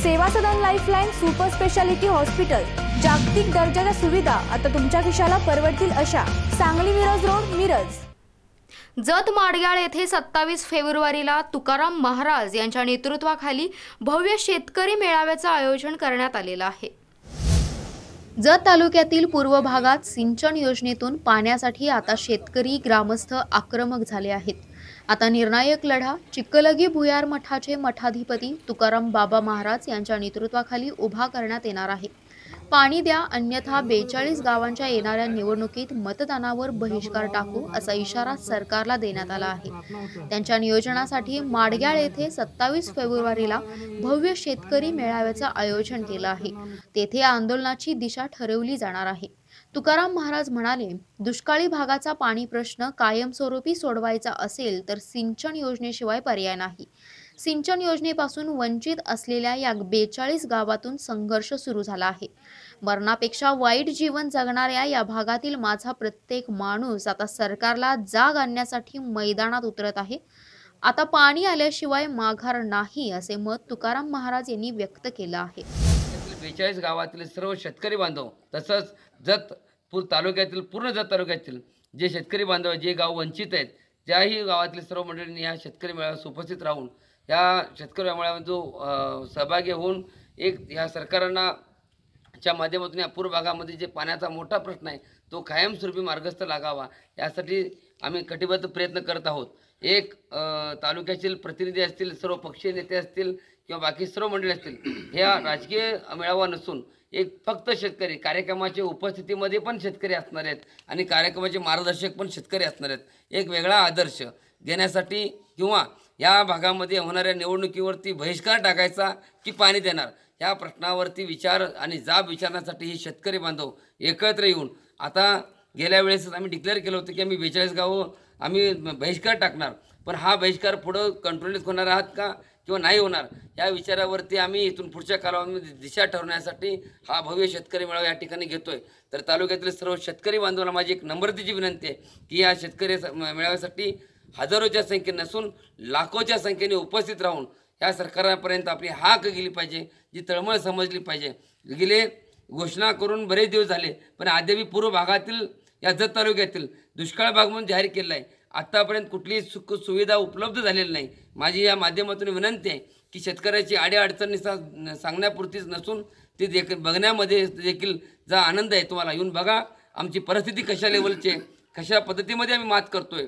सेवा सदन lifeline super speciality hospital, जागतिक दर्जाच्या सुविधा आता तुमच्या खिशाला परवडतील अशा। सांगली मिरज रोड, मिरज। जत माडग्याळ येथे 27 फेब्रुवारीला तुकाराम महाराज यांच्या नेतृत्वाखाली भव्य शेतकरी मेळाव्याचे आयोजन करण्यात आलेले आहे। जत तालुक्यातील पूर्व भागात सिंचन योजनेतून पाण्यासाठी आता शेतकरी ग्रामस्थ आक्रमक झाले आहेत। आता निर्णायक लढा चिक्कलगी भुयार मठाचे मठाधिपती तुकाराम बाबा महाराज यांच्या नेतृत्वाखाली उभा करण्यात येणार आहे। पाणी द्या अन्यथा 42 गावांच्या येणाऱ्या निवडणुकीत मतदानावर बहिष्कार टाकू असा इशारा सरकारला देण्यात आला आहे। त्यांच्या नियोजनासाठी माडग्याळ येथे 27 फेब्रुवारीला भव्य शेतकरी मेळाव्याचे आयोजन केले आहे। तेथे आंदोलनाची दिशा ठरवली जाणार आहे। तुकाराम महाराज म्हणाले, दुष्काळी भागाचा पाणी प्रश्न कायमस्वरूपी सोडवायचा असेल तर सिंचन योजनेशिवाय पर्याय नाही। सिंचन योजनेपासून वंचित असलेल्या या 42 गावातून संघर्ष सुरू झाला आहे। मरणापेक्षा वाईट जीवन जगणाऱ्या या भागातील माझा प्रत्येक माणूस आता सरकारला जाग आणण्यासाठी मैदानात उतरत आहे। आता पाणी आल्याशिवाय माघार नाही असे मत तुकाराम महाराज यांनी व्यक्त केले आहे। 42 गावातील सर्व शेतकरी बांधव तसंच जत तालुक्यातील पूर्ण जत तालुक्यातील जे शेतकरी बांधव जे गाव वंचित आहेत त्याही गावातील सर्व मंडळींनी या शेतकरी मेळाव्यात उपस्थित राहून या शेतकरी मेळाव्यात जो सहभागी होऊन एक या सरकारांना च्या माध्यमातून या पूर्व भागामध्ये जे पाण्याचा मोठा प्रश्न आहे तो कायमस्वरूपी मार्गस्थ लागावा यासाठी आम्ही कटिबद्ध प्रयत्न करत आहोत। एक तालुक्यातील प्रतिनिधी असतील, सर्व पक्षीय नेते असतील किंवा बाकी सर्व मंडळी असतील, ह्या राजकीय मेळावा नसून एक फक्त शेतकरी कार्यक्रमाच्या उपस्थितीमध्ये पण शेतकरी असणार आहेत आणि कार्यक्रमाचे मार्गदर्शक पण शेतकरी असणार आहेत। एक वेगळा आदर्श देण्यासाठी किंवा या भागामध्ये होणाऱ्या निवडणुकीवरती बहिष्कार टाकायचा की पाणी देणार या प्रश्नावरती विचार आणि जाब विचारण्यासाठी ही शेतकरी बांधव एकत्र येऊन आता गेल्या वेळेस आम्ही डिक्लेअर केलं होतं की आम्ही 42 गावं आम्ही बहिष्कार टाकणार, पण हा बहिष्कार पुढं कंट्रोलित होणार आहात का किंवा नाही होणार या विचारावरती आम्ही इथून पुढच्या कालावधीमध्ये दिशा ठरवण्यासाठी हा भव्य शेतकरी मेळावा या ठिकाणी घेतोय। तर तालुक्यातील सर्व शेतकरी बांधवांना माझी एक नम्रतेची विनंती आहे की या शेतकरी मेळाव्यासाठी हजारोच्या संख्येने नसून लाखोच्या संख्येने उपस्थित राहून या सरकारापर्यंत आपली हाक गेली पाहिजे, जी तळमळ समजली पाहिजे। गेले घोषणा करून बरेच दिवस झाले पण अद्याप पूर्व भागातील या जत तालुक्यातील दुष्काळ भाग म्हणून जाहीर केला आहे। आतापर्यंत कुठलीही सुख सुविधा उपलब्ध झालेली नाही। माझी या माध्यमातून विनंती आहे की शेतकऱ्याची अडीअडचणी सांगण्यापुरतीच नसून ती बघण्यामध्ये देखील जा आनंद आहे तुम्हाला येऊन बघा आमची परिस्थिती कशा लेवलची आहे, कशा पद्धतीमध्ये आम्ही मात करतोय।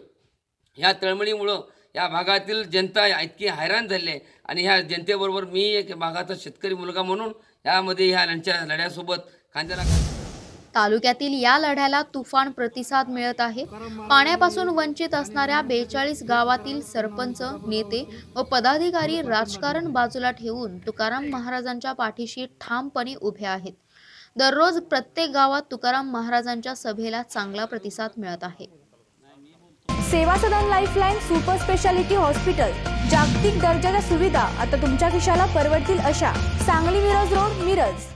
ह्या तळमळीमुळं या भागातील जनता इतकी हैराण झाली आहे आणि ह्या जनतेबरोबर मी एक भागाचा शेतकरी मुलगा म्हणून यामध्ये ह्या लढ्यासोबत खांद्याला तालुक्यातील या लढ्याला तुफान प्रतिसाद मिळत आहे। पाण्यापासून वंचित असणाऱ्या 42 गावातील सरपंच, नेते व पदाधिकारी राजकारण बाजूला ठेवून तुकाराम महाराजांच्या पाठीशी ठामपणे उभे आहेत। दररोज प्रत्येक गावात तुकाराम महाराजांच्या सभेला चांगला प्रतिसाद मिळत आहे। सेवा सदन लाईफलाईन सुपर स्पेशालिटी हॉस्पिटल, जागतिक दर्जाच्या सुविधा आता तुमच्या खिशाला परवडतील अशा। सांगली मिरज रोड, मिरज।